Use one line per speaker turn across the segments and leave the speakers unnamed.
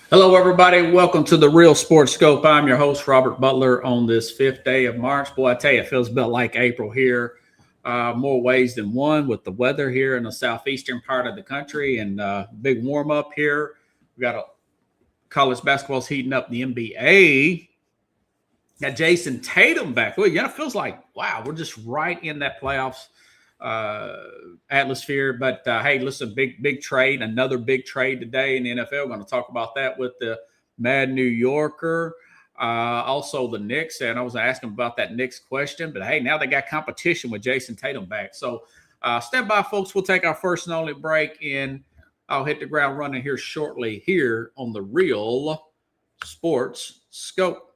Hello, everybody. Welcome to the Real Sports Scope. I'm your host, Robert Butler, on this fifth day of March. Boy, I tell you, it feels a bit like April here, more ways than one with the weather here in the southeastern part of the country and big warm up here. We got college basketball's heating up. The NBA got Jason Tatum back. Well, yeah, it feels like, wow, we're just right in that playoffs atmosphere. But hey, listen, big trade, another big trade today in the NFL. We're going to talk about that with the Mad New Yorker. Also the Knicks, and I was asking about that Knicks question, but hey, now they got competition with Jason Tatum back. So stand by, folks. We'll take our first and only break, and I'll hit the ground running here shortly here on the Real Sports Scope.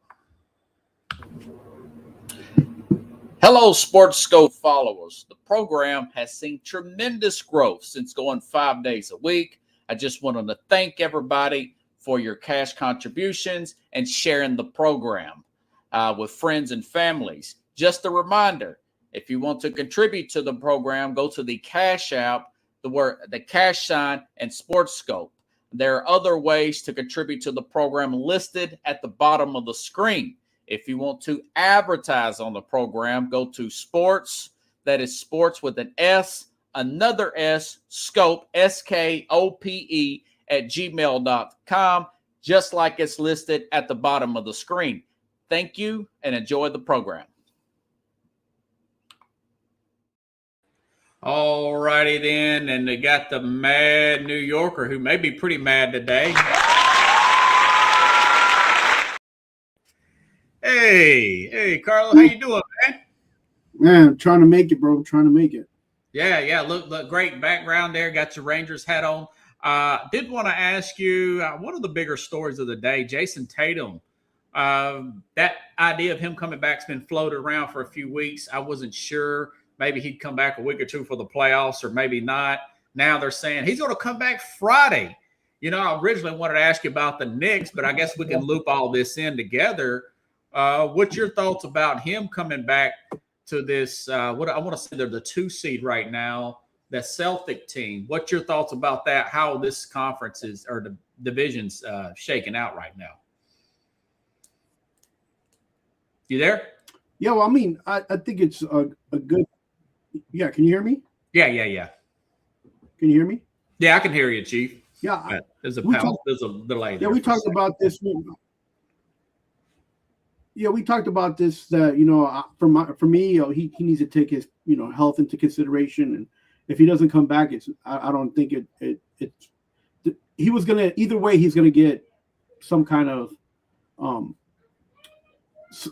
Hello, Sports Scope followers. The program has seen tremendous growth since going 5 days a week. I just wanted to thank everybody for your cash contributions and sharing the program with friends and families. Just a reminder, if you want to contribute to the program, go to the Cash App, the cash sign, and Sports Scope. There are other ways to contribute to the program listed at the bottom of the screen. If you want to advertise on the program, go to sports, that is sports with an S, another S, scope, SKOPE, at gmail.com, just like it's listed at the bottom of the screen. Thank you and enjoy the program. All righty then, and they got the Mad New Yorker, who may be pretty mad today. Hey, Carlo, how you doing, man?
Man, I'm trying to make it, bro. I'm trying to make it.
Yeah. Look, great background there. Got your Rangers hat on. Did want to ask you one of the bigger stories of the day, Jason Tatum. That idea of him coming back's been floated around for a few weeks. I wasn't sure. Maybe he'd come back a week or two for the playoffs, or maybe not. Now they're saying he's going to come back Friday. You know, I originally wanted to ask you about the Knicks, but I guess we can loop all this in together. What's your thoughts about him coming back to this? What I want to say, they're the 2 seed right now, that Celtic team. What's your thoughts about that? How this conference is, or the division's shaking out right now? You there?
Yeah, well, I mean, I think it's a good. Yeah, can you hear me?
Yeah.
Can you hear me?
Yeah, I can hear you, Chief.
Yeah,
there's a delay.
Yeah, we talked about this. Yeah, we talked about this. That for me, he needs to take his health into consideration, and if he doesn't come back, I don't think he was gonna, either way, he's gonna get some kind of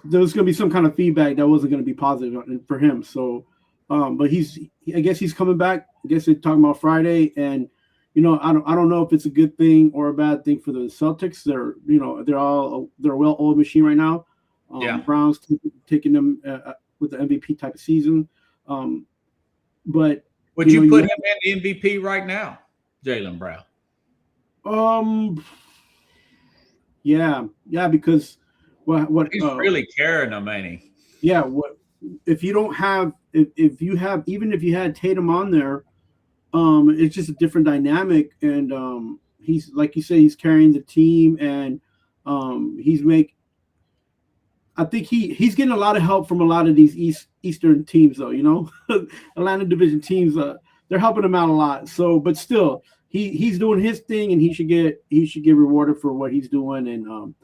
there's gonna be some kind of feedback that wasn't gonna be positive for him. So, but I guess he's coming back. I guess they're talking about Friday, and I don't know if it's a good thing or a bad thing for the Celtics. They're a well-oiled machine right now. Browns taking them with the MVP type of season. But
would you put him in the MVP right now, Jaylen Brown?
Yeah, because what
he's really carrying them, ain't he?
Yeah. What if you don't have if you have, even if you had Tatum on there, it's just a different dynamic, and he's, like you say, he's carrying the team, and I think he's getting a lot of help from a lot of these Eastern teams, though. Atlanta division teams, they're helping him out a lot. So, but still, he's doing his thing, and he should get rewarded for what he's doing. And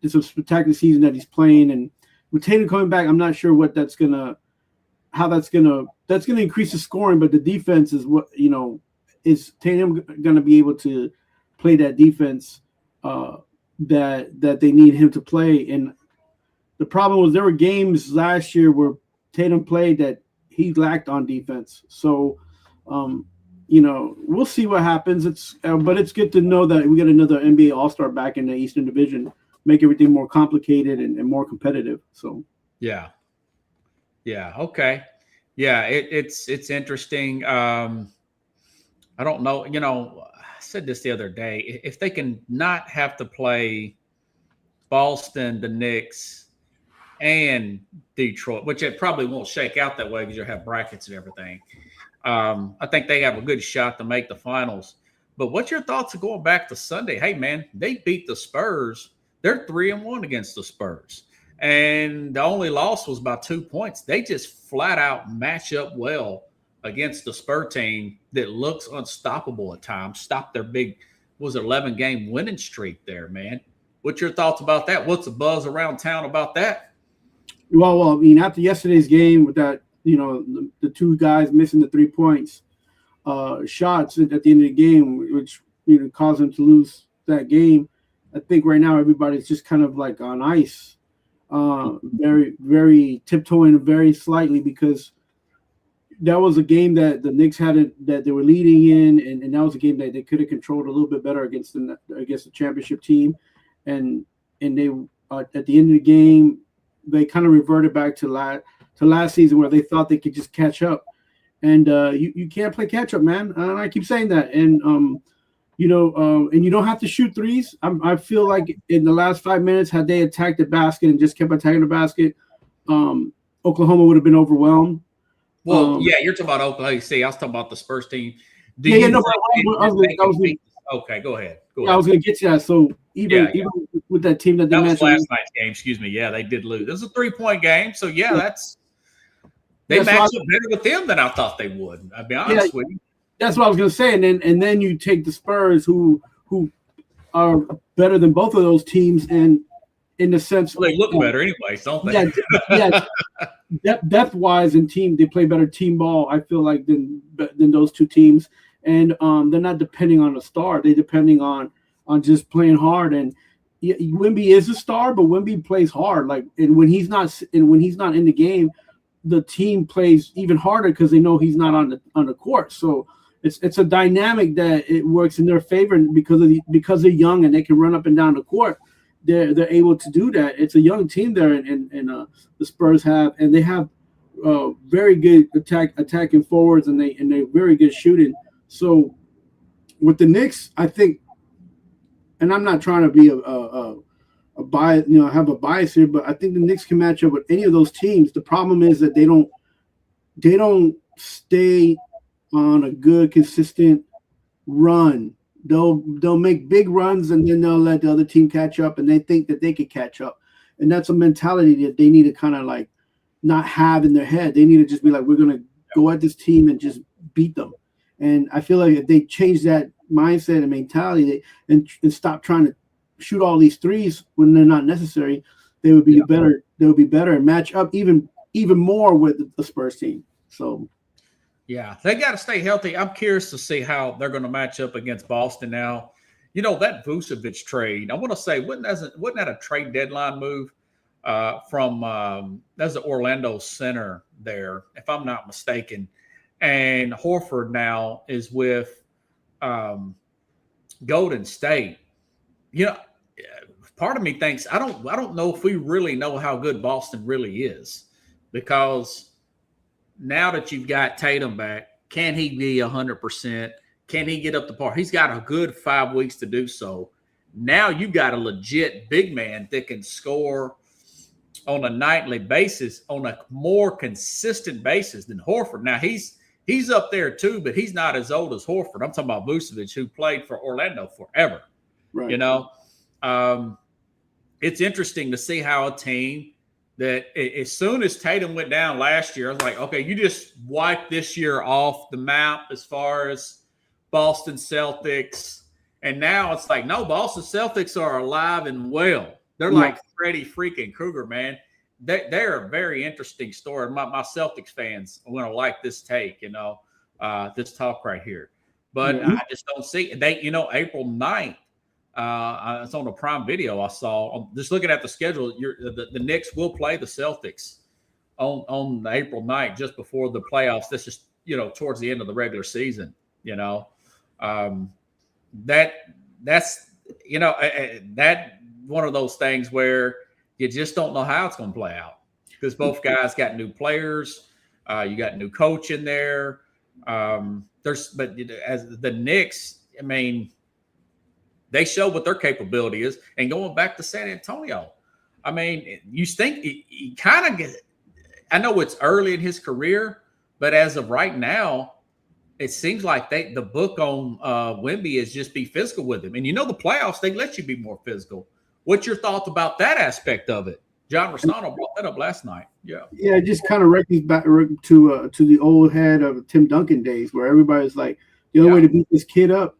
it's a spectacular season that he's playing. And with Tatum coming back, I'm not sure that's gonna increase the scoring, but the defense is what is Tatum gonna be able to play that defense that they need him to play. And the problem was, there were games last year where Tatum played that he lacked on defense. So, we'll see what happens. But it's good to know that we got another NBA All-Star back in the Eastern Division, make everything more complicated and more competitive. So,
yeah, okay, yeah, it's interesting. I don't know. I said this the other day. If they can not have to play Boston, the Knicks, and Detroit, which it probably won't shake out that way because you'll have brackets and everything. I think they have a good shot to make the finals. But what's your thoughts of going back to Sunday? Hey, man, they beat the Spurs. They're 3-1 against the Spurs. And the only loss was by 2 points. They just flat out match up well against the Spur team that looks unstoppable at times. Stop their big, 11-game winning streak there, man. What's your thoughts about that? What's the buzz around town about that?
Well, I mean, after yesterday's game with that, the two guys missing the 3 points, shots at the end of the game, which caused them to lose that game. I think right now everybody's just kind of like on ice, very, very tiptoeing very slightly, because that was a game that the Knicks had that they were leading in, and that was a game that they could have controlled a little bit better against the championship team, and they at the end of the game they kind of reverted back to last season, where they thought they could just catch up. And you can't play catch up, man. And I keep saying that. And and you don't have to shoot threes. I feel like in the last 5 minutes, had they attacked the basket and just kept attacking the basket, Oklahoma would have been overwhelmed.
Well, yeah, you're talking about Oklahoma. See, I was talking about the Spurs team.
Okay, go ahead.
Go ahead.
I was going to get to that. So even with that team that
was last night's game. Excuse me. Yeah, they did lose. It was a 3-point game. So they matched up better with them than I thought they would. I'll be honest with you.
That's what I was going to say. And then you take the Spurs, who are better than both of those teams, and in the sense,
well, they look better anyway, don't they?
Depth wise and team, they play better team ball, I feel like, than those two teams. And they're not depending on a star; they're depending on just playing hard. And Wemby is a star, but Wemby plays hard. And when he's not in the game, the team plays even harder because they know he's not on the court. So it's a dynamic that it works in their favor, because they're young and they can run up and down the court. They're able to do that. It's a young team there, and the Spurs have very good attacking forwards, and they're very good shooting. So with the Knicks, I think, and I'm not trying to be a bias, have a bias here, but I think the Knicks can match up with any of those teams. The problem is that they don't stay on a good, consistent run. They'll make big runs, and then they'll let the other team catch up, and they think that they could catch up. And that's a mentality that they need to kind of like not have in their head. They need to just be like, we're going to go at this team and just beat them. And I feel like if they change that mindset and mentality and stop trying to shoot all these threes when they're not necessary, they would be better. They would be better and match up even more with the Spurs team. So,
yeah, they got to stay healthy. I'm curious to see how they're going to match up against Boston now. That Vucevic trade, I want to say, wasn't that a trade deadline move from that's the Orlando center there, if I'm not mistaken. And Horford now is with Golden State. Part of me thinks I don't know if we really know how good Boston really is, because now that you've got Tatum back, can he be 100%? Can he get up to par? He's got a good 5 weeks to do so. Now you've got a legit big man that can score on a nightly basis, on a more consistent basis than Horford. Now he's up there too, but he's not as old as Horford. I'm talking about Vucevic, who played for Orlando forever. Right. It's interesting to see how a team that as soon as Tatum went down last year, I was like, okay, you just wiped this year off the map as far as Boston Celtics. And now it's like, no, Boston Celtics are alive and well. They're like Freddie freaking Krueger, man. They're a very interesting story. My Celtics fans are going to like this take, this talk right here. But I just don't see it. April 9th, it's on a Prime Video I saw. Just looking at the schedule, the Knicks will play the Celtics on April 9th, just before the playoffs. This is, towards the end of the regular season, that's that one of those things where you just don't know how it's going to play out, because both guys got new players. You got new coach in there. But as the Knicks, I mean, they show what their capability is. And going back to San Antonio, I mean, you think he kind of – I know it's early in his career, but as of right now, it seems like the book on Wemby is just be physical with him. And the playoffs, they let you be more physical. What's your thoughts about that aspect of it? John Rostano brought that up last night. Yeah.
Yeah, it just kind of records back to the old head of Tim Duncan days, where everybody's like, the only way to beat this kid up,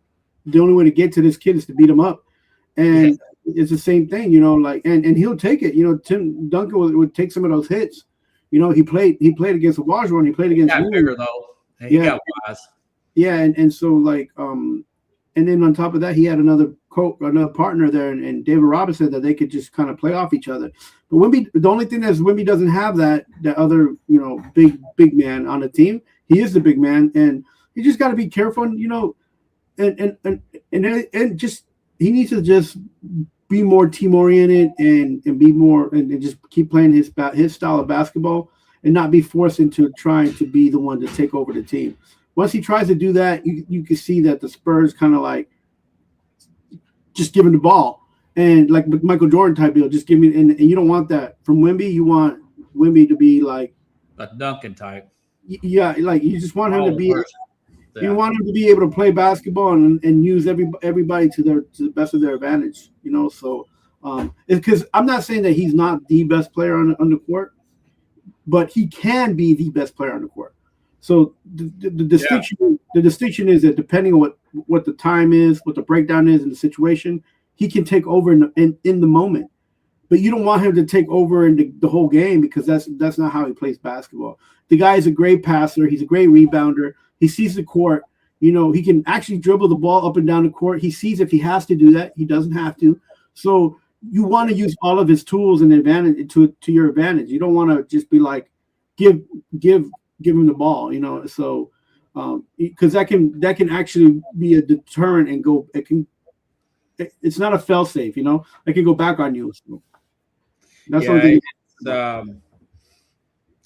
the only way to get to this kid is to beat him up. And it's the same thing, like, and he'll take it. Tim Duncan would take some of those hits. He played against Olajuwon, he played against
bigger though. He got wise.
Yeah, and so like and then on top of that, he had another partner there, and David Robinson, that they could just kind of play off each other. But Wemby, the only thing is Wemby doesn't have that other big man on the team. He is the big man, and you just got to be careful, and just he needs to just be more team oriented and be more and just keep playing his style of basketball and not be forced into trying to be the one to take over the team. Once he tries to do that, you can see that the Spurs kind of like just give him the ball, and like Michael Jordan type deal, just give me, and you don't want that from Wemby. You want Wemby to be like
a Duncan type.
Yeah, like you just want him to be. You want him to be able to play basketball and use everybody to the best of their advantage. So because I'm not saying that he's not the best player on the court, but he can be the best player on the court. So the distinction is that depending on what the time is, what the breakdown is in the situation, he can take over in the moment. But you don't want him to take over in the whole game, because that's not how he plays basketball. The guy is a great passer. He's a great rebounder. He sees the court. He can actually dribble the ball up and down the court. He sees if he has to do that. He doesn't have to. So you want to use all of his tools and advantage to your advantage. You don't want to just be like give him the ball. So because that can actually be a deterrent and go. It's not a fail safe. It can go back on you. So that's something.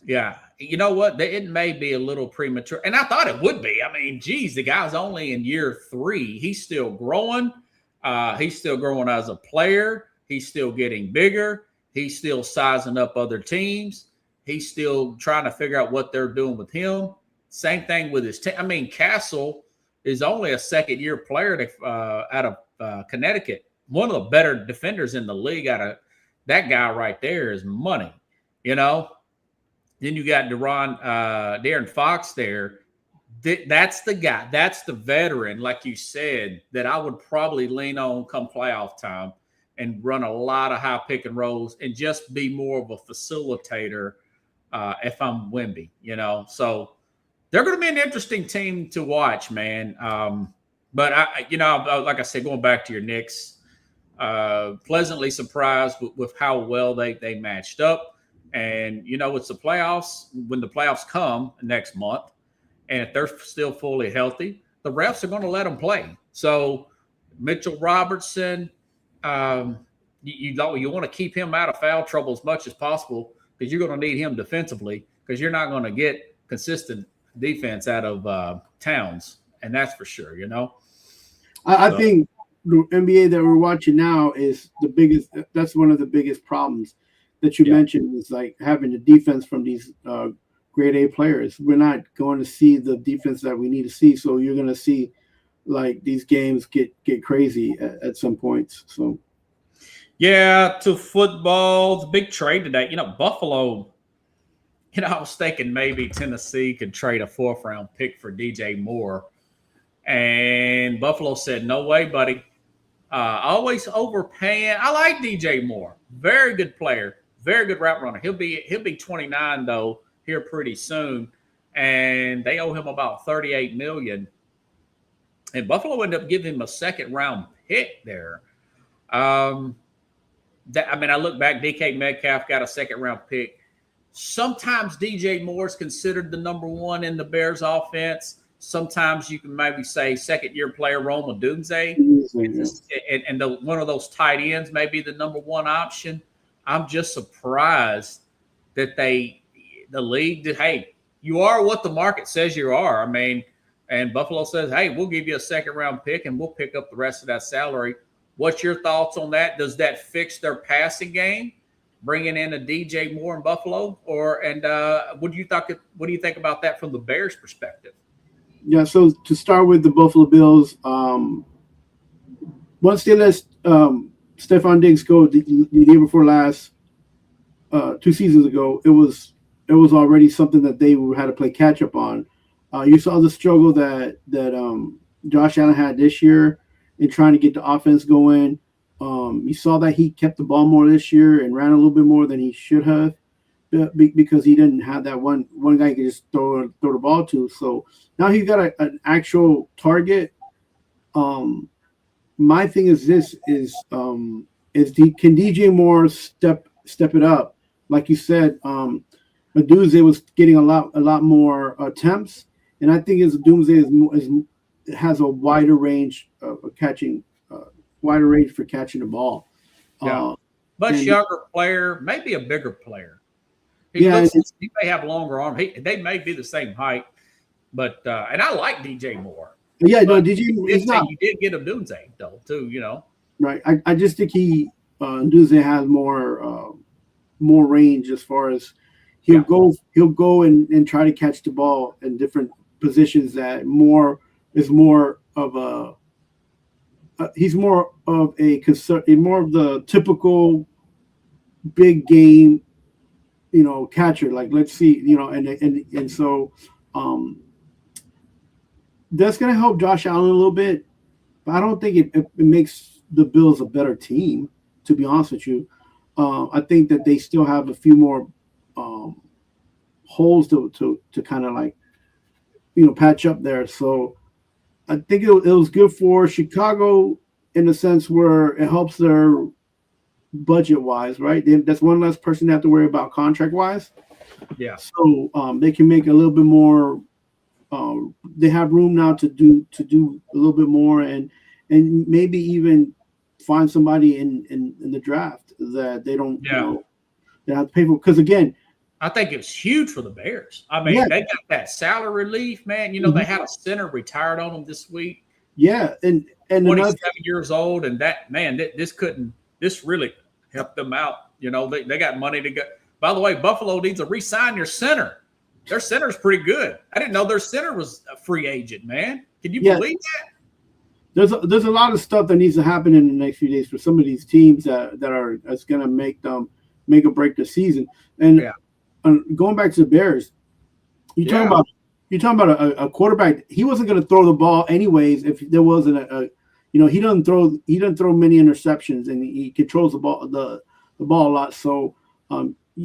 Yeah. You know what? It may be a little premature, and I thought it would be. I mean, geez, the guy's only in year 3. He's still growing. He's still growing as a player. He's still getting bigger. He's still sizing up other teams. He's still trying to figure out what they're doing with him. Same thing with his team. I mean, Castle is only a second-year player out of Connecticut. One of the better defenders in the league. That guy right there is money, Then you got De'Aaron Fox there. That's the guy. That's the veteran, like you said, that I would probably lean on come playoff time and run a lot of high pick and rolls and just be more of a facilitator if I'm Wemby, So they're going to be an interesting team to watch, man. But, like I said, going back to your Knicks, pleasantly surprised with how well they matched up. And, it's the playoffs. When the playoffs come next month, and if they're still fully healthy, the refs are going to let them play. So Mitchell Robertson, you want to keep him out of foul trouble as much as possible, because you're going to need him defensively, because you're not going to get consistent defense out of Towns, and that's for sure,
I think the NBA that we're watching now is the biggest. That's one of the biggest problems that you mentioned, is like having the defense from these grade A players. We're not going to see the defense that we need to see. So you're going to see like these games get crazy at some points. So.
Yeah, to football, the big trade today, Buffalo, I was thinking maybe Tennessee could trade a 4th-round pick for DJ Moore. And Buffalo said, no way, buddy. Always overpaying. I like DJ Moore. Very good player. Very good route runner. He'll be 29 though here pretty soon, and they owe him about $38 million. And Buffalo ended up giving him a 2nd-round pick there. I look back. DK Metcalf got a 2nd-round pick. Sometimes DJ Moore is considered the number 1 in the Bears offense. Sometimes you can maybe say 2nd-year player Rome Odunze, and one of those tight ends may be the number 1 option. I'm just surprised that the league did. Hey, you are what the market says you are. I mean, and Buffalo says, hey, we'll give you a 2nd-round pick and we'll pick up the rest of that salary. What's your thoughts on that? Does that fix their passing game, bringing in a DJ Moore in Buffalo, what do you think about that from the Bears' perspective?
Yeah. So to start with the Buffalo Bills, once they let Stephon Diggs go the year before last, 2 seasons ago, it was already something that they had to play catch up on. You saw the struggle that Josh Allen had this year in trying to get the offense going. You saw that he kept the ball more this year and ran a little bit more than he should have because he didn't have that one guy he could just throw the ball to. So now he's got an actual target. My thing is can DJ Moore step it up? Like you said, Doomsday was getting a lot more attempts, and I think Doomsday has a wider range of catching, wider range for catching the ball.
Yeah, much younger player, maybe a bigger player. He may have longer arm. They may be the same height, but and I like DJ Moore.
Yeah, no, DJ is not.
You did get a Doomsday though, too. You know,
right? I just think Doomsday has more range as far as he'll go and try to catch the ball in different positions that is more of a he's more of a concern, more of the typical big game, catcher. Like, let's see, and so that's going to help Josh Allen a little bit, but I don't think it makes the Bills a better team, to be honest with you. I think that they still have a few more holes to kind of like, patch up there. So I think it was good for Chicago in the sense where it helps their budget wise, right? That's one less person they have to worry about contract wise.
Yeah.
So they can make a little bit more. They have room now to do a little bit more and maybe even find somebody in the draft that they don't they have to pay for, because again,
I think it's huge for the Bears. I mean, they got that salary relief, man. They had a center retired on them this week.
Yeah, and
27 years old, and that man, this really helped them out. They got money to go. By the way, Buffalo needs to re-sign your center. Their center's pretty good. I didn't know their center was a free agent, man. Can you believe that?
There's a lot of stuff that needs to happen in the next few days for some of these teams that's going to make them make or break the season. And going back to the Bears, you're talking about a quarterback. He wasn't going to throw the ball anyways if there wasn't he doesn't throw many interceptions, and he controls the ball a lot. So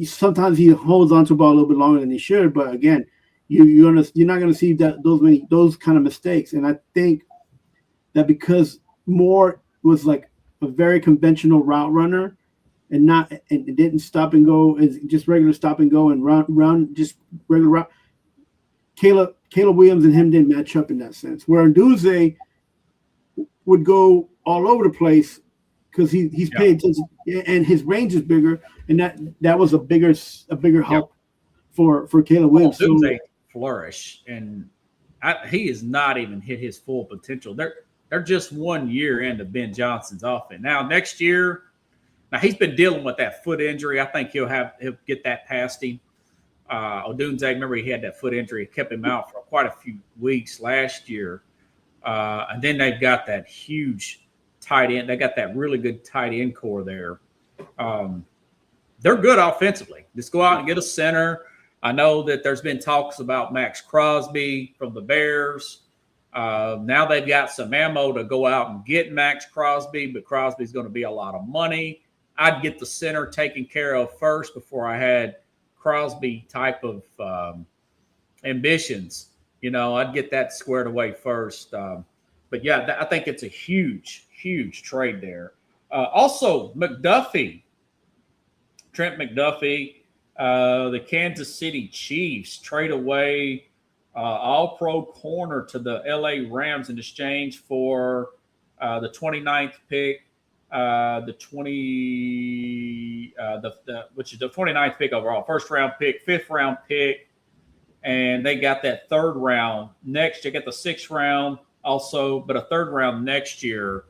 sometimes he holds on to the ball a little bit longer than he should. But again, you're not going to see those kind of mistakes. And I think that because Moore was like a very conventional route runner and didn't stop and go, is just regular stop and go and run just regular route. Caleb Williams and him didn't match up in that sense. Where Doomsday would go all over the place because he's paid attention and his range is bigger, and that was a bigger help for Caleb Williams.
Doomsday flourish, and he has not even hit his full potential. They're just 1 year into Ben Johnson's offense. Now next year, he's been dealing with that foot injury. I think he'll get that past him. Odunze, remember he had that foot injury. It kept him out for quite a few weeks last year. And then they've got that huge tight end. They got that really good tight end core there. They're good offensively. Just go out and get a center. I know that there's been talks about Max Crosby from the Bears. Now they've got some ammo to go out and get Max Crosby, but Crosby's going to be a lot of money. I'd get the center taken care of first before I had Crosby type of ambitions. I'd get that squared away first. But yeah, I think it's a huge, huge trade there. Also, McDuffie, Trent McDuffie, the Kansas City Chiefs trade away all-pro corner to the LA Rams in exchange for the 29th pick, which is the 29th pick overall, first round pick, 5th round pick, and they got that 3rd round next. They got the 6th round also, but a 3rd round next year.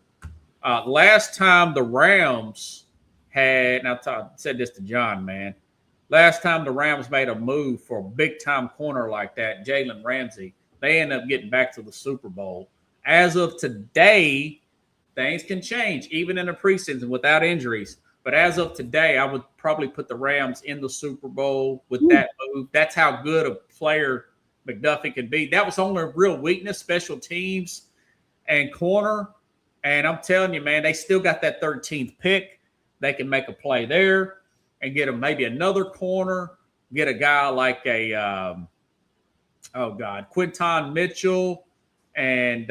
Last time the Rams had, and I said this to John, man. Last time the Rams made a move for a big-time corner like that, Jalen Ramsey, They end up getting back to the Super Bowl. As of today, things can change, even in the preseason without injuries. But as of today, I would probably put the Rams in the Super Bowl with that move. That's how good a player McDuffie can be. That was only a real weakness, special teams and corner. And I'm telling you, man, they still got that 13th pick. They can make a play there and get maybe another corner, get a guy like Quinton Mitchell and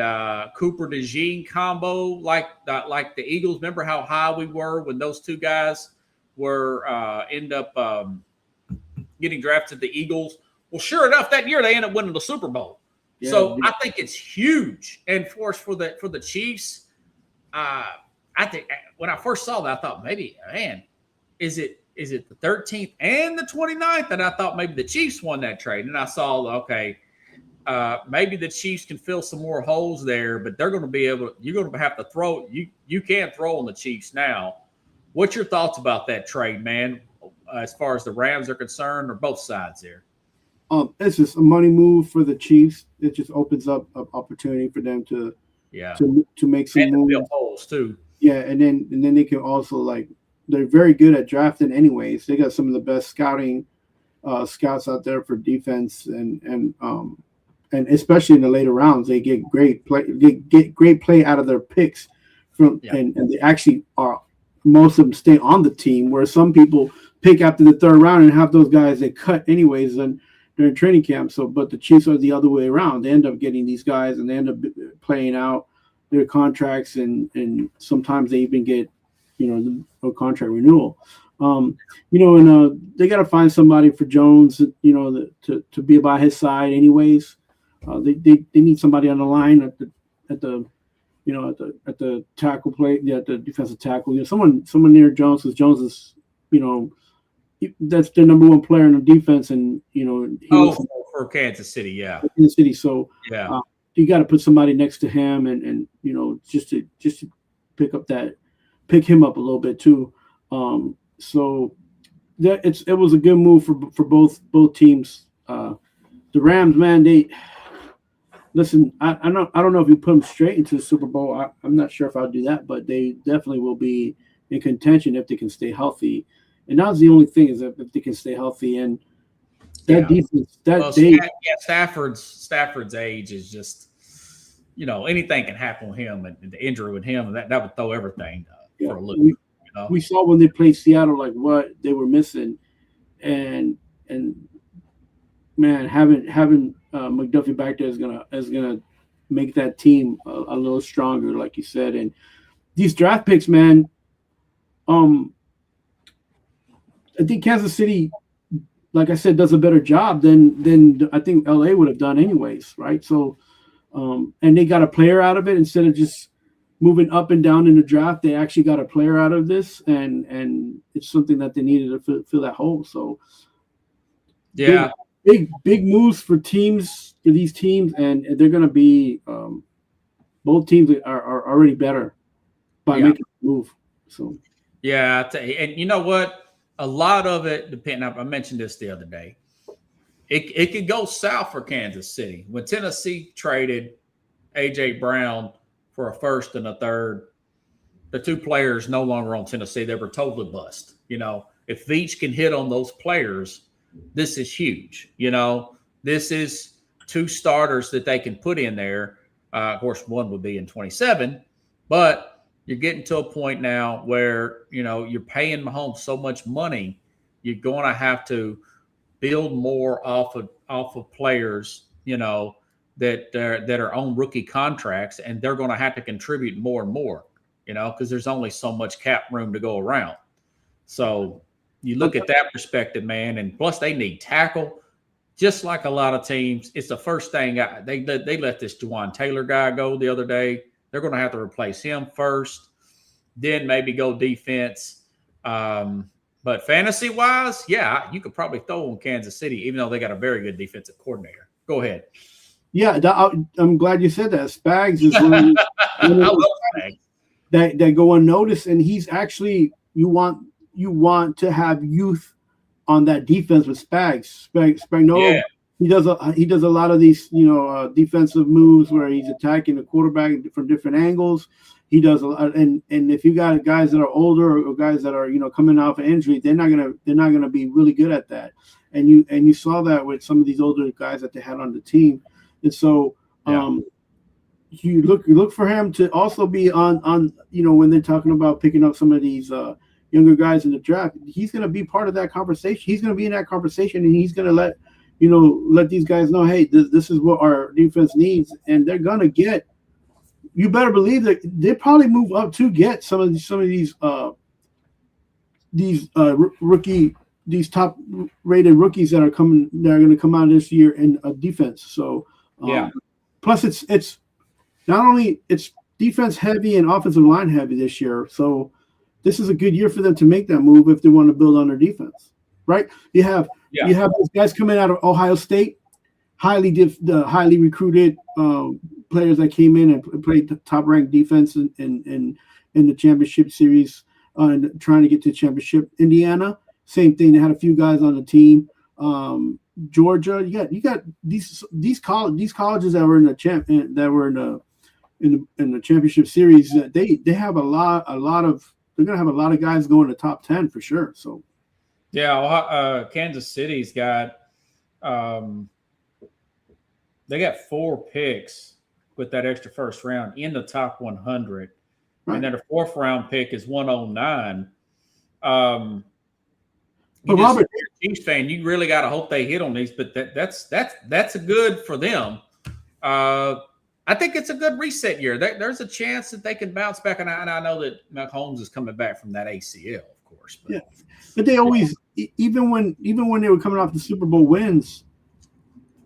Cooper DeJean combo, like the Eagles. Remember how high we were when those two guys were end up getting drafted to the Eagles? Well, sure enough, that year they end up winning the Super Bowl. Yeah, so I think it's huge. And for the Chiefs, I think when I first saw that, I thought maybe, man, is it the 13th and the 29th? And I thought maybe the Chiefs won that trade. And I saw, okay, maybe the Chiefs can fill some more holes there, but they're going to be able. You're going to have to throw. You can't throw on the Chiefs now. What's your thoughts about that trade, man? As far as the Rams are concerned, or both sides there?
It's just a money move for the Chiefs. It just opens up an opportunity for them to make some moves.
Fill holes too.
Yeah, and then they can also they're very good at drafting anyways. They got some of the best scouts out there for defense and especially in the later rounds, they get great play. They get great play out of their picks and they actually are. Most of them stay on the team, where some people pick after the third round and have those guys they cut anyways and during training camp. So, but the Chiefs are the other way around. They end up getting these guys and they end up playing out their contracts and sometimes they even get a contract renewal. They got to find somebody for Jones, to be by his side anyways. They need somebody on the line at the tackle play, at the defensive tackle. Someone near Jones, because Jones is, that's their number one player in the defense, and
for Kansas City,
Kansas City. So you got to put somebody next to him, and just to pick him up a little bit too. So that it was a good move for both teams. The Rams, man, listen. I don't know if you put them straight into the Super Bowl. I'm not sure if I'll do that, but they definitely will be in contention if they can stay healthy. And that's the only thing, is that if they can stay healthy, and that defense,
Stafford's age is just, anything can happen with him, and the injury with him, and that would throw everything for a loop.
We saw when they played Seattle, what they were missing, and man, having McDuffie back there is gonna make that team a little stronger, like you said. And these draft picks, man, I think Kansas City, like I said, does a better job than I think LA would have done anyways, right? So, and they got a player out of it instead of just moving up and down in the draft. They actually got a player out of this, and it's something that they needed to fill that hole. So, big moves for these teams, and they're going to be both teams are already better by making a move. So,
and you know what? A lot of it depends. I mentioned this the other day. It could go south for Kansas City. When Tennessee traded A.J. Brown for a first and a third, the two players no longer on Tennessee. They were totally bust. If Veach can hit on those players, this is huge. This is two starters that they can put in there. Of course, one would be in 27, but you're getting to a point now where, you're paying Mahomes so much money, you're going to have to build more off of players, that are on rookie contracts, and they're going to have to contribute more and more, because there's only so much cap room to go around. So you look at that perspective, man, and plus they need tackle, just like a lot of teams. It's the first thing they let this Juwan Taylor guy go the other day. They're going to have to replace him first, then maybe go defense. But fantasy-wise, you could probably throw on Kansas City, even though they got a very good defensive coordinator. Go ahead.
Yeah, I'm glad you said that. Spags is one of that go unnoticed, and he's actually you want to have youth on that defense with Spags. Spagnuolo he does a lot of these defensive moves where he's attacking the quarterback from different angles. He does a lot, and if you got guys that are older or guys that are coming off an injury, they're not gonna be really good at that. And you saw that with some of these older guys that they had on the team, and so you look for him to also be on when they're talking about picking up some of these younger guys in the draft. He's going to be part of that conversation. He's going to be in that conversation, and he's going to let these guys know, hey, this is what our defense needs, and they're going to get. You better believe that they probably move up to get some of these top rated rookies that are going to come out this year in defense. So plus it's not only it's defense heavy and offensive line heavy this year. So this is a good year for them to make that move if they want to build on their defense, right? You have those guys coming out of Ohio State, highly recruited players that came in and played the top ranked defense in the championship series and trying to get to the championship. Indiana, same thing. They had a few guys on the team. Georgia, you got these colleges that were in the championship series. They have a lot of. They're gonna have a lot of guys going to top 10 for sure. So,
Kansas City's got they got 4 picks with that extra first round in the top 100, right. And then a 4th round pick is 109. But Robert, Chiefs fan, you really got to hope they hit on these. But that's a good for them. I think it's a good reset year. There's a chance that they can bounce back, and I know that Mahomes is coming back from that ACL, of course.
But they always, even when they were coming off the Super Bowl wins,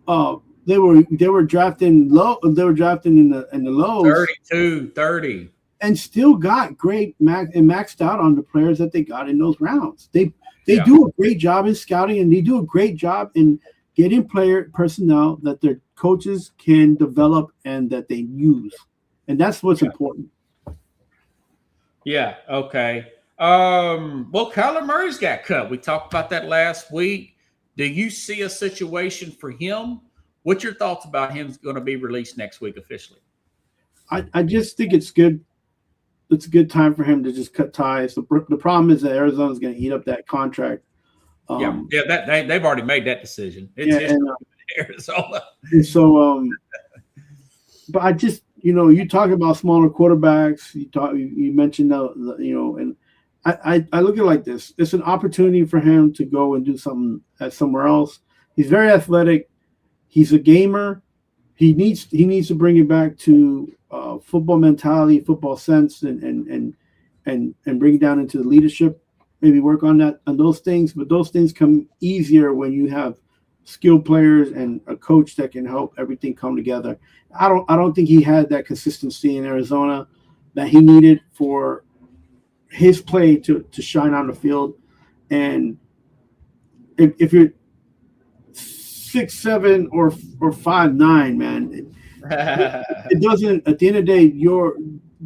they were drafting low. They were drafting in the lows,
32, 30,
and still got great maxed out on the players that they got in those rounds. They do a great job in scouting, and they do a great job in getting personnel that their coaches can develop and that they use. And that's what's important.
Yeah. Okay. Well, Kyler Murray's got cut. We talked about that last week. Do you see a situation for him? What's your thoughts about him going to be released next week officially?
I just think it's good. It's a good time for him to just cut ties. The problem is that Arizona's going to eat up that contract.
They've already made that decision. It's Arizona.
And so, but I just, you talk about smaller quarterbacks. You mentioned and I look at it like this. It's an opportunity for him to go and do something somewhere else. He's very athletic. He's a gamer. He needs to bring it back to football mentality, football sense, and bring it down into the leadership. Maybe work on those things, but those things come easier when you have skilled players and a coach that can help everything come together. I don't think he had that consistency in Arizona that he needed for his play to shine on the field. And if you're 6'7" or 5'9", man, it doesn't. At the end of the day,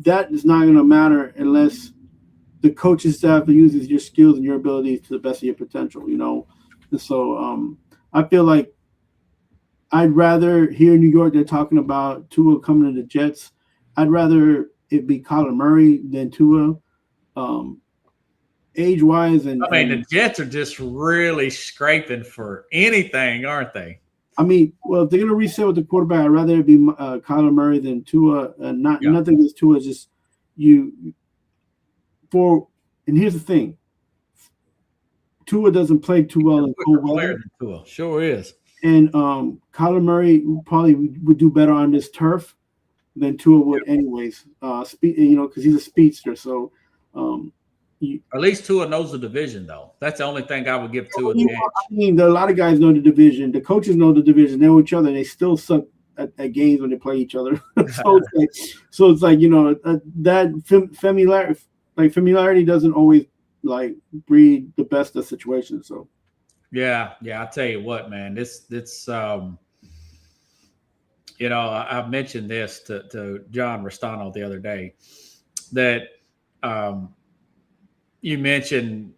that is not going to matter unless the coaching staff uses your skills and your abilities to the best of your potential, And so I feel like I'd rather, here in New York, they're talking about Tua coming to the Jets. I'd rather it be Kyler Murray than Tua, age-wise.
The Jets are just really scraping for anything, aren't they?
I mean, well, if they're going to reset with the quarterback, I'd rather it be Kyler Murray than Tua. Nothing against Tua, just and here's the thing. Tua doesn't play too well in cold weather.
Tua sure is.
And Kyler Murray probably would do better on this turf than Tua would anyways. Because he's a speedster. So
at least Tua knows the division, though. That's the only thing I would give Tua.
A lot of guys know the division. The coaches know the division. They know each other. And they still suck at games when they play each other. So it's like that familiarity doesn't always breed the best of situations. So
yeah, I tell you what, man, this I mentioned this to John Restano the other day that you mentioned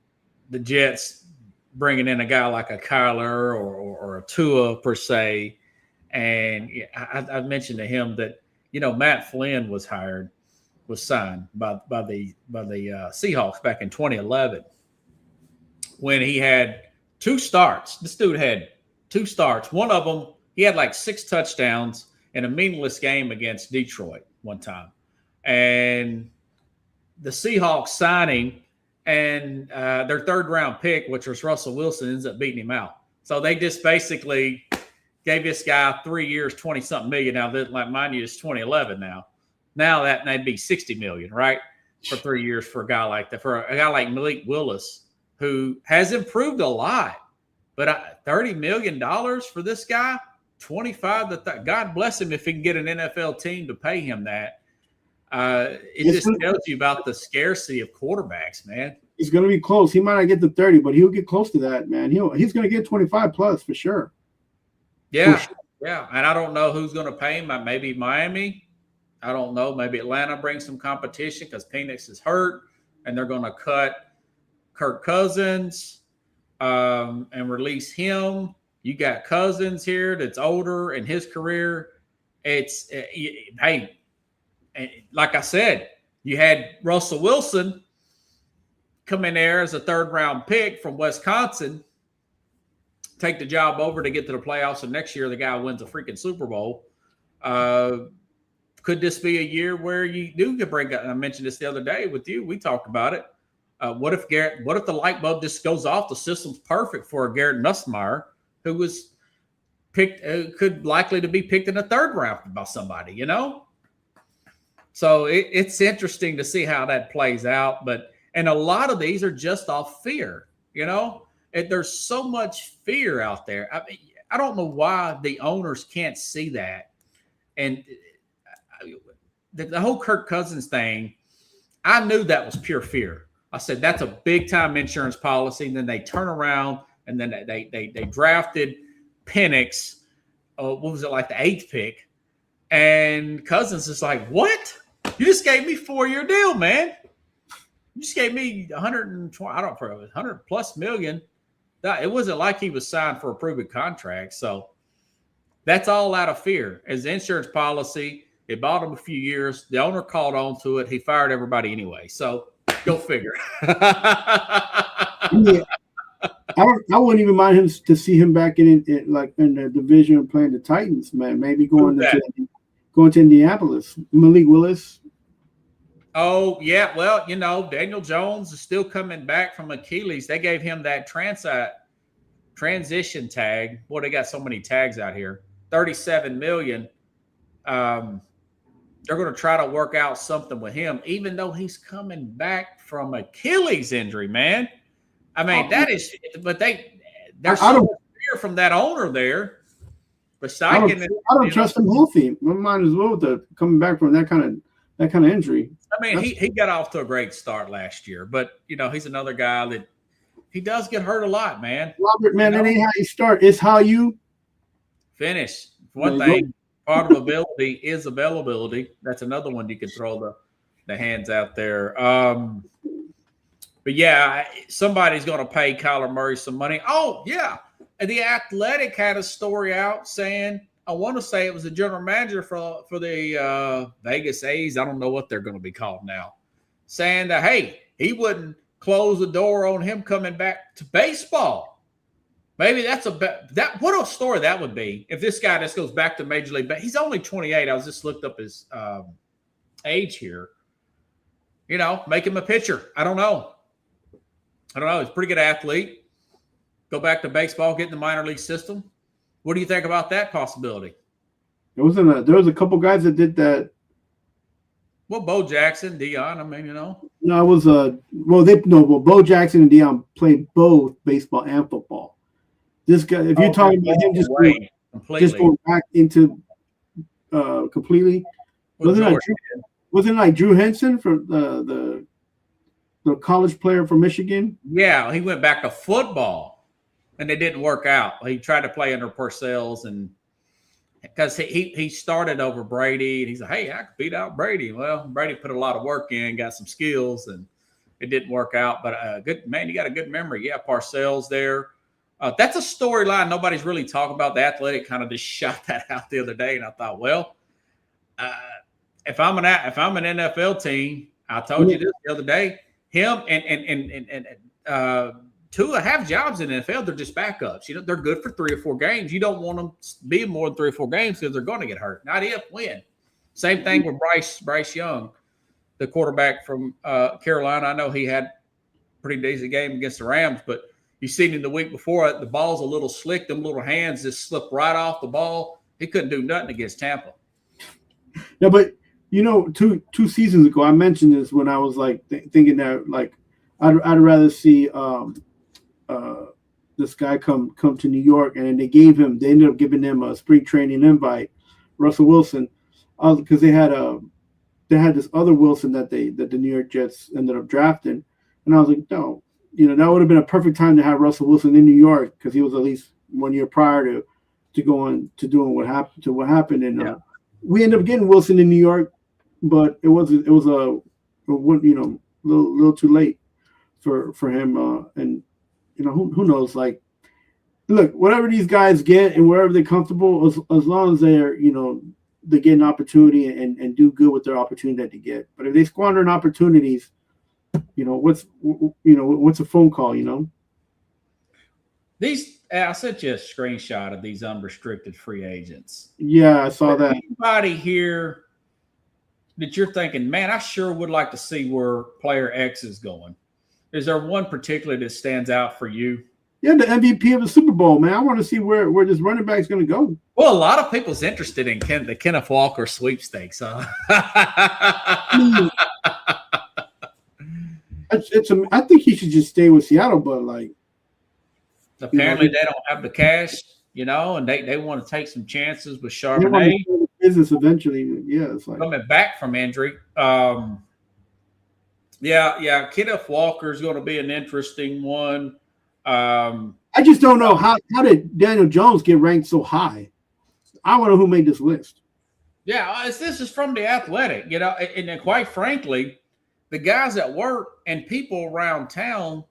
the Jets bringing in a guy like a Kyler or a Tua per se. And I mentioned to him that, Matt Flynn was signed by the Seahawks back in 2011 when he had 2 starts. This dude had 2 starts. One of them, he had like 6 touchdowns in a meaningless game against Detroit one time. And the Seahawks signing and their 3rd round pick, which was Russell Wilson, ends up beating him out. So they just basically gave this guy 3 years, 20-something million. Now, that, like, mind you, it's 2011 now. Now that'd be $60 million, right? For 3 years for a guy like that. For a guy like Malik Willis, who has improved a lot. But $30 million for this guy, 25 to God bless him if he can get an NFL team to pay him that. It just tells you about the scarcity of quarterbacks, man.
He's going to be close. He might not get to 30, but he'll get close to that, man. He's going to get 25 plus for sure.
Yeah, yeah. And I don't know who's going to pay him. Maybe Miami. I don't know. Maybe Atlanta brings some competition because Penix is hurt, and they're going to cut Kirk Cousins and release him. You got Cousins here that's older in his career. It's hey, like I said, you had Russell Wilson come in there as a 3rd round pick from Wisconsin, take the job over to get to the playoffs, and next year the guy wins a freaking Super Bowl. Could this be a year where you do get bring up? I mentioned this the other day with you. We talked about it. What if the light bulb just goes off? The system's perfect for a Garrett Nussmeier, who was picked, could likely to be picked in the 3rd round by somebody, So it's interesting to see how that plays out. And a lot of these are just off fear, there's so much fear out there. I mean, I don't know why the owners can't see that. And the whole Kirk Cousins thing, I knew that was pure fear. I said, that's a big time insurance policy. And then they turn around and then they drafted Penix. What was it, like the 8th pick? And Cousins is like, what? You just gave me 4-year deal, man. You just gave me 120, 100 plus million. It wasn't like he was signed for a proven contract. So that's all out of fear. As the insurance policy, it bought him a few years. The owner called on to it. He fired everybody anyway. So go figure.
Yeah. I wouldn't even mind him to see him back in the division playing the Titans, man. Maybe going to Indianapolis. Malik Willis.
Oh, yeah. Well, Daniel Jones is still coming back from Achilles. They gave him that transition tag. Boy, they got so many tags out here. $37 million. They're going to try to work out something with him, even though he's coming back from Achilles injury, man. I mean, but there's so much fear from that owner there.
I don't trust him healthy. Might as well coming back from that kind of injury.
I mean, he got off to a great start last year, but he's another guy that he does get hurt a lot, man.
Robert, man, that ain't how you start. It's how you
finish. One thing, part of ability is availability. That's another one you can throw the hands out there. But yeah, somebody's going to pay Kyler Murray some money. Oh yeah, and The Athletic had a story out saying, I want to say it was the general manager for the Vegas A's. I don't know what they're going to be called now, saying that, hey, he wouldn't close the door on him coming back to baseball. Maybe what a story that would be if this guy just goes back to Major League. But he's only 28. I was just looked up his age here. Make him a pitcher. I don't know. He's a pretty good athlete. Go back to baseball, get in the minor league system. What do you think about that possibility?
There was a couple guys that did that.
Well, Bo Jackson, Deion, I mean,
No, it was Bo Jackson and Deion played both baseball and football. This guy, if you're talking about him just going back into completely, wasn't it like Drew Henson from the college player from Michigan?
Yeah, he went back to football, and it didn't work out. He tried to play under Parcells, and because he started over Brady, and he's like, hey, I could beat out Brady. Well, Brady put a lot of work in, got some skills, and it didn't work out. But good man, you got a good memory. Yeah, Parcells there. That's a storyline nobody's really talking about. The Athletic kind of just shot that out the other day, and I thought, well, if I'm an NFL team, I told you this the other day. Him and Tua have jobs in the NFL. They're just backups. You know, they're good for 3 or 4 games. You don't want them to be more than 3 or 4 games because they're going to get hurt. Not if, when. Same thing with Bryce Young, the quarterback from Carolina. I know he had a pretty decent game against the Rams, but you seen him the week before. The ball's a little slick. Them little hands just slip right off the ball. He couldn't do nothing against Tampa.
Yeah, but you know, two seasons ago, I mentioned this when I was like thinking that like I'd rather see this guy come to New York, and then they ended up giving him a spring training invite, Russell Wilson, because they had this other Wilson that the New York Jets ended up drafting, and I was like, no, you know, that would have been a perfect time to have Russell Wilson in New York because he was at least 1 year prior to doing what happened, and we ended up getting Wilson in New York, but it was a little too late for him, and you know who knows, like, look, whatever these guys get and wherever they're comfortable, as long as they're, you know, they get an opportunity and do good with their opportunity that they get. But if they squander opportunities, you know, what's a phone call, you know?
I sent you a screenshot of these unrestricted free agents.
Yeah, I saw that.
Anybody here that you're thinking, man, I sure would like to see where player X is going? Is there one particular that stands out for you?
Yeah, the MVP of the Super Bowl, man. I want to see where this running back is going to go.
Well, a lot of people's interested in the Kenneth Walker sweepstakes. Huh?
I think he should just stay with Seattle, but like,
apparently they don't have the cash, you know, and they want to take some chances with Charbonnet.
Business eventually, yeah, it's like
coming back from injury. Kenneth Walker is going to be an interesting one.
I just don't know how did Daniel Jones get ranked so high. I wonder who made this list.
Yeah, this is from the Athletic, you know, and quite frankly, the guys at work and people around town,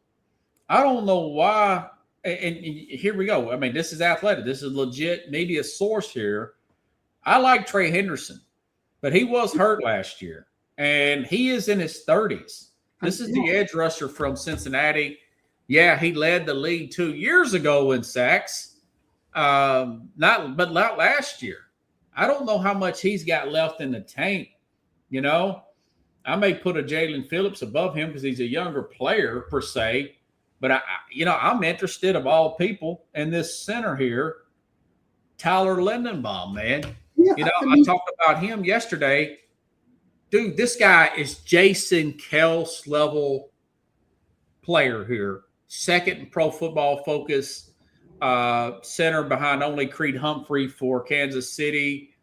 I don't know why. And here we go. I mean, this is Athletic. This is legit media source here. I like Trey Henderson, but he was hurt last year, and he is in his 30s. This is the edge rusher from Cincinnati. Yeah, he led the league 2 years ago in sacks, not last year. I don't know how much he's got left in the tank. You know, I may put a Jalen Phillips above him because he's a younger player per se, but I'm interested of all people in this center here, Tyler Lindenbaum, man. Yeah, you know, I talked about him yesterday. Dude, this guy is Jason Kels level player here. Second in Pro Football Focus, center behind only Creed Humphrey for Kansas City.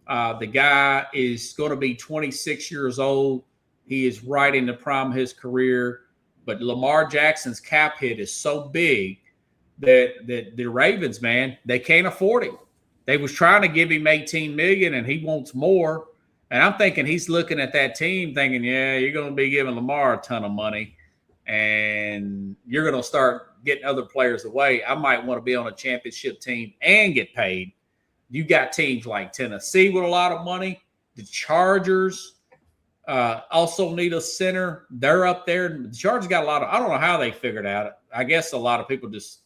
The guy is going to be 26 years old. He is right in the prime of his career. But Lamar Jackson's cap hit is so big that the Ravens, man, they can't afford him. They was trying to give him $18 million, and he wants more. And I'm thinking he's looking at that team thinking, yeah, you're going to be giving Lamar a ton of money, and you're going to start getting other players away. I might want to be on a championship team and get paid. You got teams like Tennessee with a lot of money. The Chargers also need a center. They're up there. The Chargers got a lot of – I don't know how they figured out. I guess a lot of people just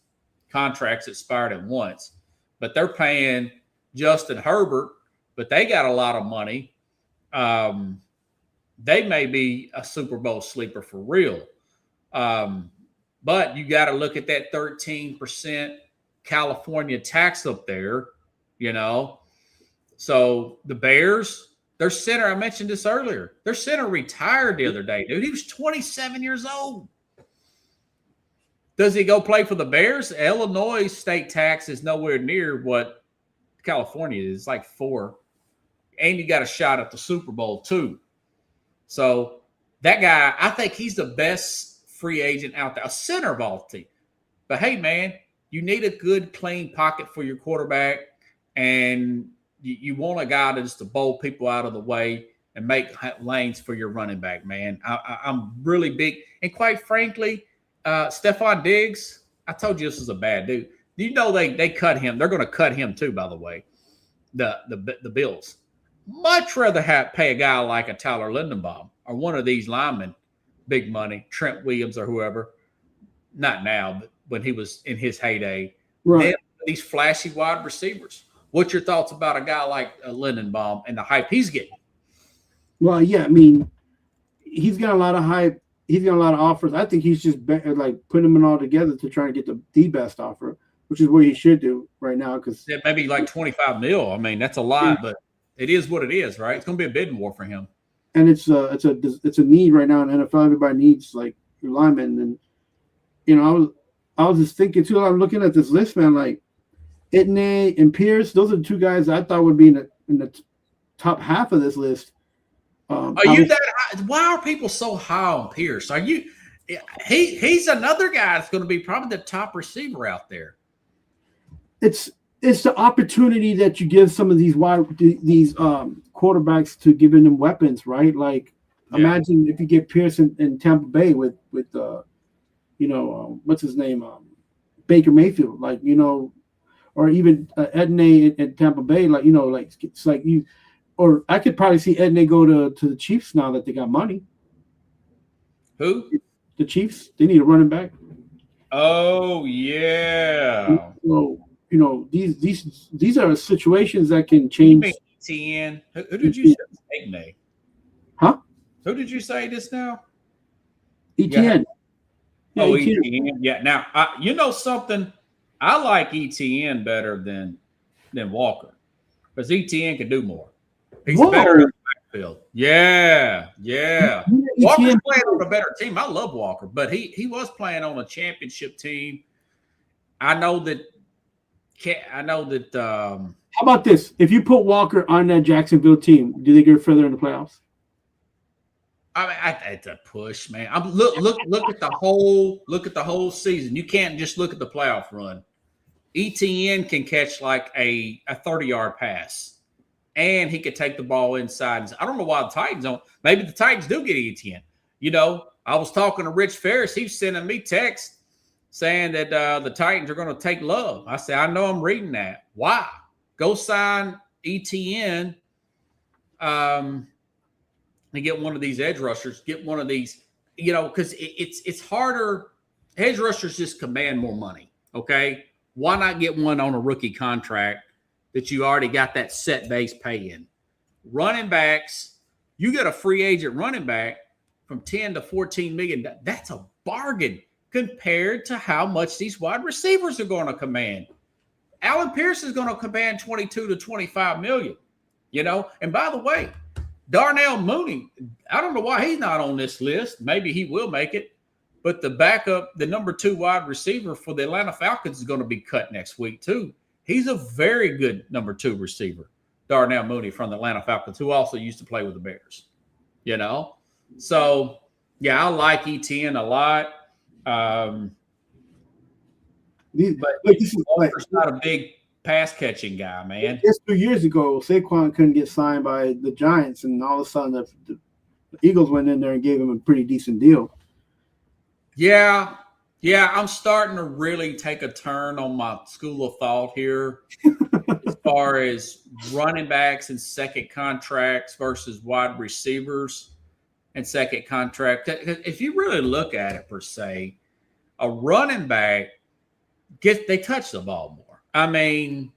contracts expired at once. But they're paying Justin Herbert, but they got a lot of money. They may be a Super Bowl sleeper for real. But you got to look at that 13% California tax up there, you know. So the Bears, their center, I mentioned this earlier, their center retired the other day, dude. He was 27 years old. Does he go play for the Bears? Illinois state tax is nowhere near what California is. It's like 4. And you got a shot at the Super Bowl, too. So that guy, I think he's the best free agent out there, a center of all team. But, hey, man, you need a good, clean pocket for your quarterback, and you want a guy that's to bowl people out of the way. and make lanes for your running back, man. I'm really big. And quite frankly, Stephon Diggs, I told you this was a bad dude. Do you know they cut him? They're going to cut him too, by the way, the Bills. Much rather pay a guy like a Tyler Lindenbaum or one of these linemen big money, Trent Williams or whoever. Not now, but when he was in his heyday.
Right.
Then these flashy wide receivers. What's your thoughts about a guy like Lindenbaum and the hype he's getting?
Well, yeah, I mean, he's got a lot of hype. He's got a lot of offers. I think he's just like putting them all together to try and get the best offer, which is what he should do right now. Because
maybe like 25 mil. I mean, that's a lot, but it is what it is, right? It's going to be a bidding war for him.
And it's a need right now in the NFL. Everybody needs like linemen, and you know, I was just thinking too. I'm looking at this list, man. Like Etienne and Pierce, those are the two guys I thought would be in the top half of this list.
Are you that high? Why are people so high on Pierce? Are you? He's another guy that's going to be probably the top receiver out there.
It's the opportunity that you give some of these quarterbacks to giving them weapons, right? Like imagine if you get Pierce in Tampa Bay with what's his name, Baker Mayfield, like or even Etienne in Tampa Bay, like like it's like you. Or I could probably see Etienne go to the Chiefs now that they got money.
Who?
The Chiefs. They need a running back.
Oh yeah.
So these are situations that can change.
Etienne. Who did you say? Etienne.
Huh?
Who did you say this now?
Etienne.
Yeah, Etienne. Yeah. Now something. I like Etienne better than Walker because Etienne can do more. He's better in the backfield. Yeah. Walker's playing on a better team. I love Walker, but he was playing on a championship team. I know that.
How about this? If you put Walker on that Jacksonville team, do they get further in the playoffs?
I mean, it's a push, man. Look at the whole season. You can't just look at the playoff run. Etienne can catch like a 30-yard pass. And he could take the ball inside. I don't know why the Titans don't. Maybe the Titans do get Etienne. I was talking to Rich Ferris. He's sending me texts saying that the Titans are going to take Love. I said, I know I'm reading that. Why? Go sign Etienne and get one of these edge rushers. Get one of these, because it's harder. Edge rushers just command more money, okay? Why not get one on a rookie contract that you already got that set base pay in? Running backs, you get a free agent running back from 10 to 14 million. That's a bargain compared to how much these wide receivers are going to command. Allen Pierce is going to command 22 to 25 million, And by the way, Darnell Mooney, I don't know why he's not on this list. Maybe he will make it. But the backup, the number 2 wide receiver for the Atlanta Falcons is going to be cut next week too. He's a very good number 2 receiver, Darnell Mooney from the Atlanta Falcons, who also used to play with the Bears. So yeah, I like Etienne a lot. But this is not a big pass catching guy, man.
Just 2 years ago, Saquon couldn't get signed by the Giants, and all of a sudden the Eagles went in there and gave him a pretty decent deal.
Yeah, I'm starting to really take a turn on my school of thought here as far as running backs and second contracts versus wide receivers and second contract. If you really look at it per se, a running back they touch the ball more. I mean,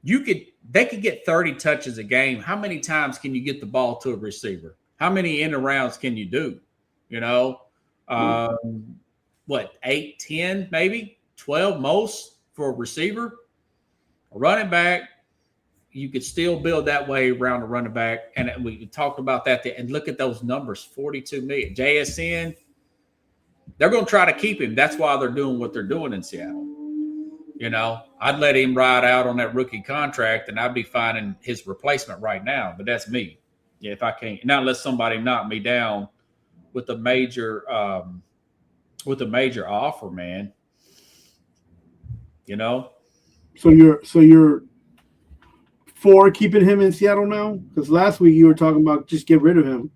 they could get 30 touches a game. How many times can you get the ball to a receiver? How many end arounds can you do? 8, 10, maybe 12 most for a receiver. A running back, you could still build that way around a running back. And we talked about that. And look at those numbers, 42 million. JSN, they're going to try to keep him. That's why they're doing what they're doing in Seattle. I'd let him ride out on that rookie contract, and I'd be finding his replacement right now. But that's me. Yeah, if I can't. Not unless somebody knock me down with a major offer, man.
So you're for keeping him in Seattle now? Because last week you were talking about just get rid of him.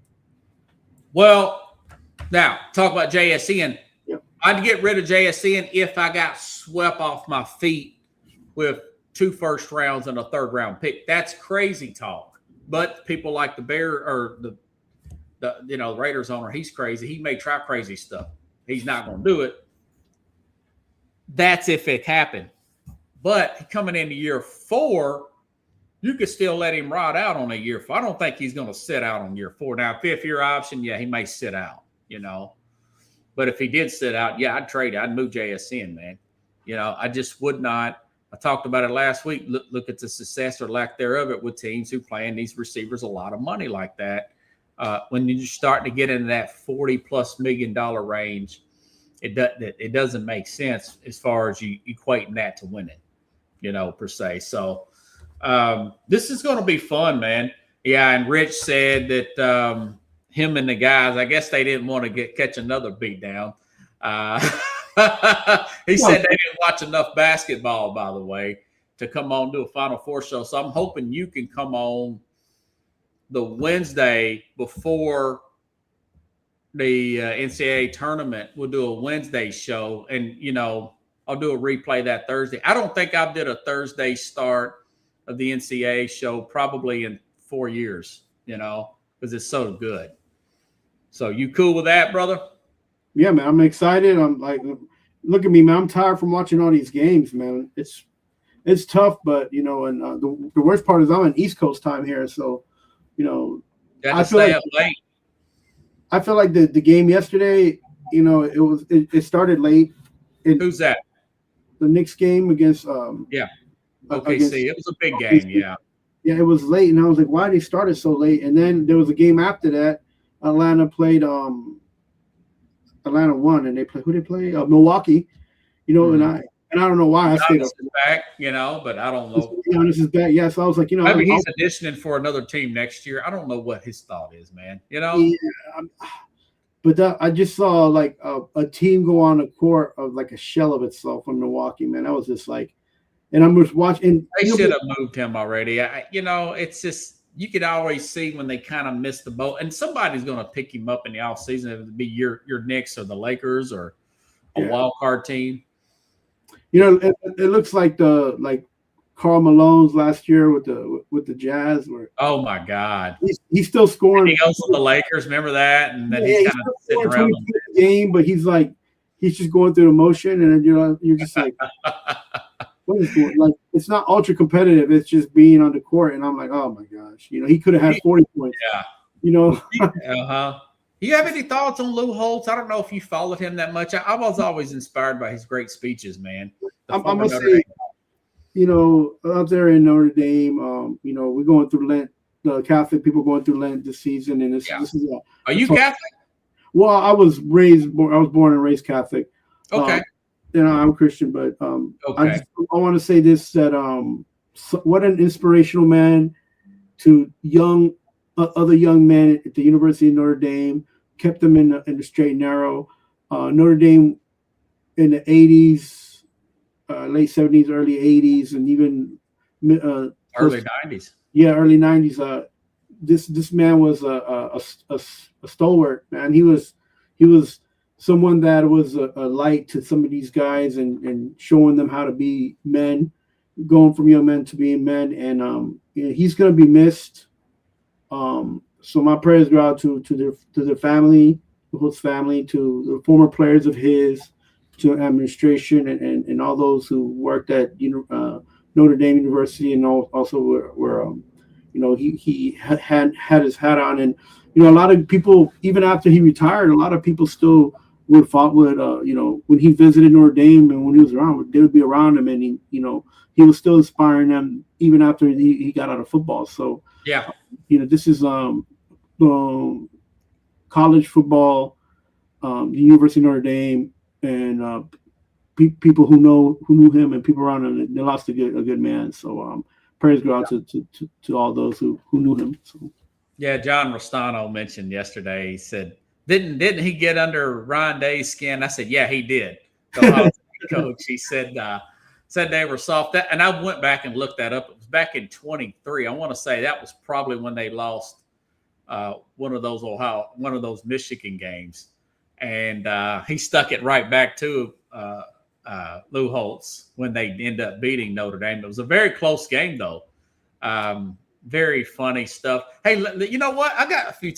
Well, now talk about JSN.
Yep.
I'd get rid of JSN if I got swept off my feet with 2 first rounds and a 3rd round pick. That's crazy talk. But people like the Bear or the Raiders owner, he's crazy. He may try crazy stuff. He's not going to do it. That's if it happened. But coming into year 4, you could still let him ride out on a year 4. I don't think he's going to sit out on year 4. Now, 5th-year option, yeah, he may sit out, But if he did sit out, yeah, I'd trade it. I'd move JSN, man. I just would not. I talked about it last week. Look at the success or lack thereof it with teams who paying these receivers a lot of money like that. When you're starting to get into that $40+ million range, it doesn't make sense as far as you equating that to winning, per se. So this is going to be fun, man. Yeah, and Rich said that him and the guys, I guess they didn't want to catch another beat down. He said they didn't watch enough basketball, by the way, to come on do a Final Four show. So I'm hoping you can come on the Wednesday before the NCAA tournament. We'll do a Wednesday show, and I'll do a replay that Thursday. I don't think I did a Thursday start of the NCAA show probably in 4 years, because it's so good. So you cool with that, brother?
Yeah, man, I'm excited. I'm like, look at me, man. I'm tired from watching all these games, man. It's tough, but and the worst part is I'm on East Coast time here, so
I stay up late.
I feel like the game yesterday, it started late.
Who's that?
The Knicks game against
OKC. It was a big
OKC.
game, yeah.
Yeah, it was late, and I was like, why they started so late? And then there was a game after that. Atlanta played Atlanta won, and they play who they play? Milwaukee. And I don't know why I stayed up.
Back, but I don't know.
Giannis is back. Yeah, so I was like,
maybe he's auditioning for another team next year. I don't know what his thought is, man.
Yeah, but I just saw like a team go on a court of like a shell of itself from Milwaukee, man. I was just like, and I'm just watching.
They should have moved him already. It's just you could always see when they kind of miss the boat, and somebody's going to pick him up in the offseason. It would be your Knicks or the Lakers or a wild card team.
It looks like Karl Malone's last year with the Jazz.
Oh my God,
he's still scoring.
He goes to the Lakers. Remember that? And then he's kind of sitting around
the game, but he's just going through the motion, and you're just like, what is going? Like, it's not ultra competitive. It's just being on the court, and I'm like, oh my gosh, he could have had 40 points.
Yeah. Do you have any thoughts on Lou Holtz? I don't know if you followed him that much. I was always inspired by his great speeches, man.
I'm gonna say, out there in Notre Dame, we're going through Lent. The Catholic people going through Lent this season, and this is.
Are you Catholic?
Well, I was born and raised Catholic.
Okay.
I'm Christian, but
okay.
I want to say this: that what an inspirational man to other young men at the University of Notre Dame, kept them in the straight and narrow. Notre Dame in the 80s, late 70s, early 80s, and even
early 90s.
Yeah, early 90s. This man was a stalwart, man. He was someone that was a light to some of these guys and showing them how to be men, going from young men to being men. And he's going to be missed. So my prayers go out to the family, his family, to the former players of his, to administration, and all those who worked at Notre Dame University, and also were he had his hat on. And a lot of people, even after he retired, a lot of people still when he visited Notre Dame and when he was around, they would be around him, and he was still inspiring them even after he got out of football. So
yeah,
this is college football, the University of Notre Dame, and people who knew him and people around him. They lost a good man. So prayers go out to all those who knew him. So.
Yeah, John Rostano mentioned yesterday. He said, "Didn't he get under Ryan Day's skin?" I said, "Yeah, he did." The coach. He said they were soft. And I went back and looked that up. It was back in 23. I want to say that was probably when they lost one of those Michigan games, and he stuck it right back to Lou Holtz when they end up beating Notre Dame. It was a very close game, though. Very funny stuff. Hey, you know what? I got a few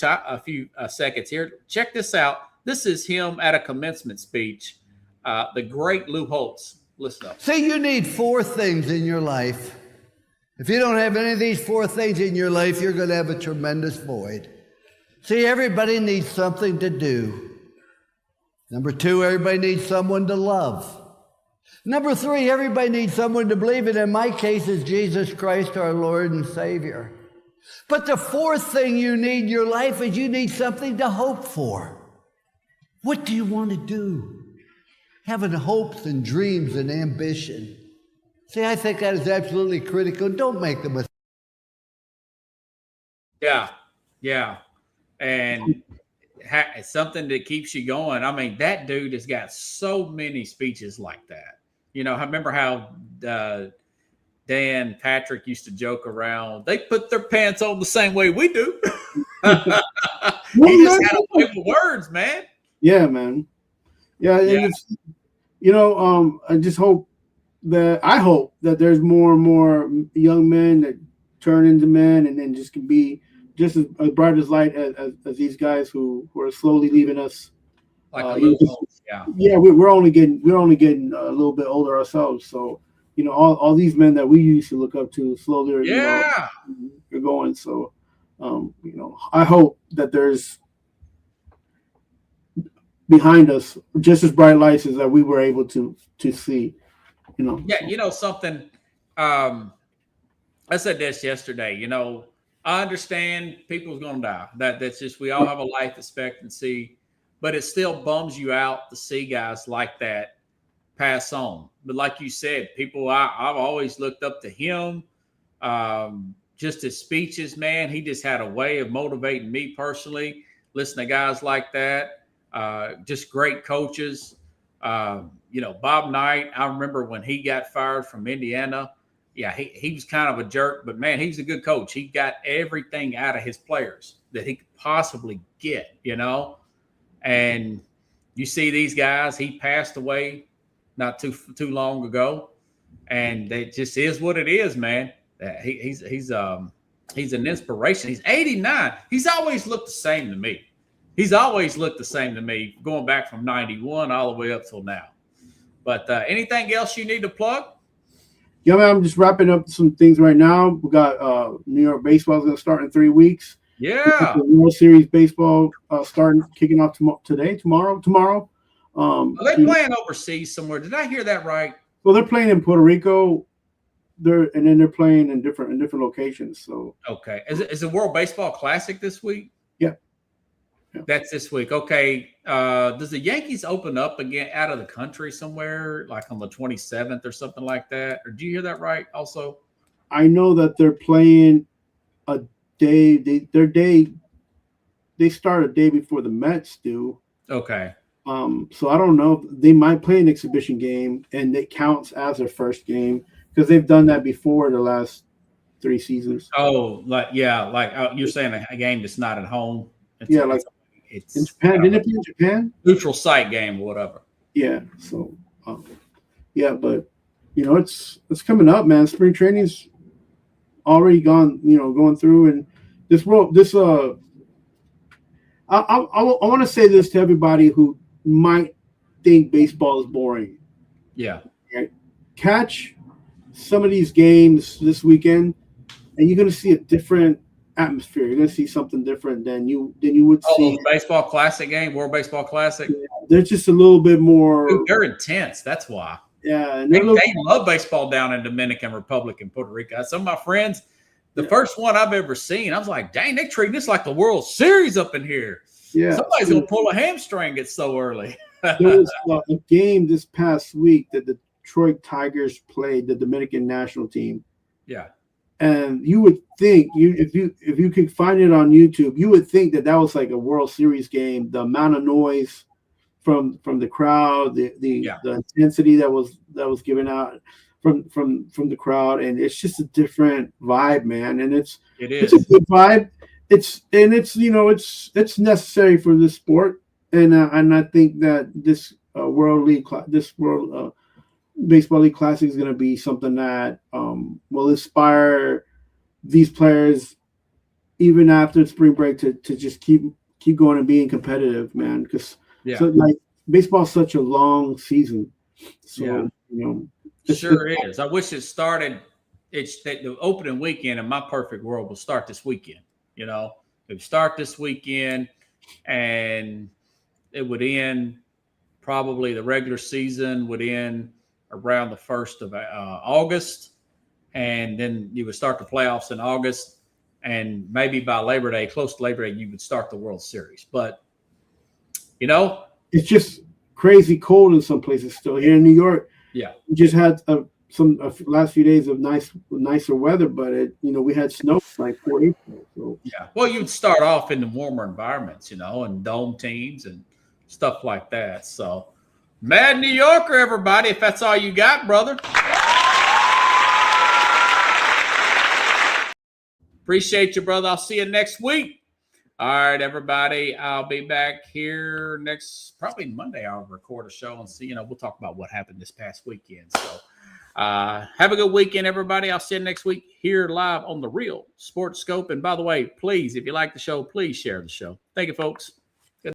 seconds here. Check this out. This is him at a commencement speech. The great Lou Holtz. Listen up.
See, you need 4 things in your life. If you don't have any of these 4 things in your life, you're going to have a tremendous void. See, everybody needs something to do. Number 2, everybody needs someone to love. Number 3, everybody needs someone to believe in. In my case, is Jesus Christ, our Lord and Savior. But the 4th thing you need in your life is you need something to hope for. What do you want to do? Having hopes and dreams and ambition. See, I think that is absolutely critical. Don't make the mistake.
Yeah. And something that keeps you going. I mean, that dude has got so many speeches like that. You know, I remember how Dan Patrick used to joke around. They put their pants on the same way we do. He just had a way with words, man.
Yeah, man. Yeah. It's, you know, I hope that there's more and more young men that turn into men and then just can be just as bright as light as these guys who are slowly leaving us.
Like
we're only getting a little bit older ourselves. So, you know, all these men that we used to look up to slowly are going. So, you know, I hope that there's behind us just as bright lights as that we were able to see, you know.
Yeah, you know something. I said this yesterday. You know, I understand people's gonna die. That's just, we all have a life expectancy, but it still bums you out to see guys like that pass on. But like you said, people, I've always looked up to him. Just his speeches, man. He just had a way of motivating me personally. Listen to guys like that. Just great coaches. You know, Bob Knight, I remember when he got fired from Indiana. Yeah, he was kind of a jerk, but man, he's a good coach. He got everything out of his players that he could possibly get, you know. And you see these guys, he passed away not too long ago, and it just is what it is, man. He's an inspiration. He's 89. He's always looked the same to me. Going back from 91 all the way up till now. But anything else you need to plug?
Yeah, man, I'm just wrapping up some things right now. We got New York baseball is going to start in 3 weeks.
Yeah.
The World Series baseball kicking off tomorrow.
Are they playing overseas somewhere? Did I hear that right?
Well, they're playing in Puerto Rico. They're playing in different locations. So
okay, is the World Baseball Classic this week?
Yeah.
That's this week. Okay. Does the Yankees open up again out of the country somewhere, like on the 27th or something like that? Or do you hear that right? Also,
I know that they're playing a day. They start a day before the Mets do.
Okay.
So I don't know. They might play an exhibition game, and it counts as their first game because they've done that before the last 3 seasons.
Oh, you're saying a game that's not at home. It's
in Japan. Didn't it play in Japan?
Neutral site game or whatever.
Yeah. So, but you know, it's coming up, man. Spring training's already going through, and I want to say this to everybody who might think baseball is boring.
Yeah.
Right? Catch some of these games this weekend, and you're going to see a different atmosphere. You're going to see something different than you would see.
Oh, baseball classic game, World Baseball Classic.
Yeah, they're just a little bit more.
Dude, they're intense. That's why.
Yeah, and
they love baseball down in Dominican Republic and Puerto Rico. Some of my friends, the first one I've ever seen, I was like, dang, they treat this like the World Series up in here.
Yeah,
somebody's gonna pull a hamstring. It's so early.
There was a game this past week that the Detroit Tigers played the Dominican national team.
Yeah,
and you would think if you could find it on YouTube, you would think that was like a World Series game. The amount of noise from the crowd, the intensity that was given out. from the crowd, and it's just a different vibe, man. And it's
is.
a good vibe. It's it's necessary for this sport, and I think that this World Baseball League Classic is going to be something that will inspire these players even after spring break to just keep going and being competitive, man. Because baseball is such a long season, so
Sure is. I wish it started. It's that the opening weekend in my perfect world will start this weekend. It would start this weekend, and it would end probably the regular season would end around the 1st of August, and then you would start the playoffs in August, and maybe by Labor Day, close to Labor Day, you would start the World Series. But it's
just crazy cold in some places still. Here in New York, we just had some last few days of nicer weather, but we had snow like 4 April. So.
Well, you'd start off in the warmer environments, and dome teams and stuff like that. So, Mad New Yorker, everybody, if that's all you got, brother. Appreciate you, brother. I'll see you next week. All right, everybody. I'll be back here probably Monday. I'll record a show and see, we'll talk about what happened this past weekend. So have a good weekend, everybody. I'll see you next week here live on the Real Sports Scope. And by the way, please, if you like the show, please share the show. Thank you, folks.